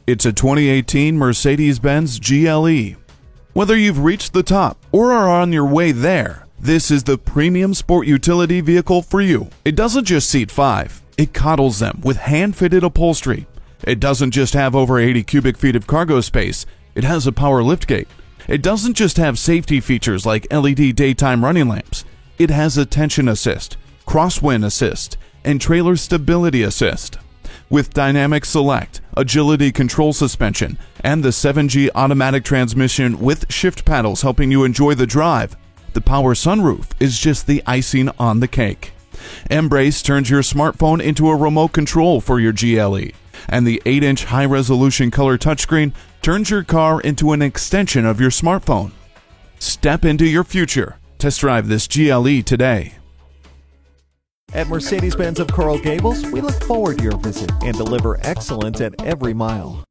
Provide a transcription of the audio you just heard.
It's a 2018 Mercedes-Benz GLE. Whether you've reached the top or are on your way there, this is the premium sport utility vehicle for you. It doesn't just seat 5, it coddles them with hand-fitted upholstery. It doesn't just have over 80 cubic feet of cargo space, it has a power liftgate. It doesn't just have safety features like LED daytime running lamps, it has attention assist, crosswind assist, and trailer stability assist. With dynamic select, agility control suspension, and the 7G automatic transmission with shift paddles helping you enjoy the drive, the power sunroof is just the icing on the cake. Embrace turns your smartphone into a remote control for your GLE, and the 8-inch high-resolution color touchscreen turns your car into an extension of your smartphone. Step into your future. Test drive this GLE today. At Mercedes-Benz of Coral Gables, we look forward to your visit and deliver excellence at every mile.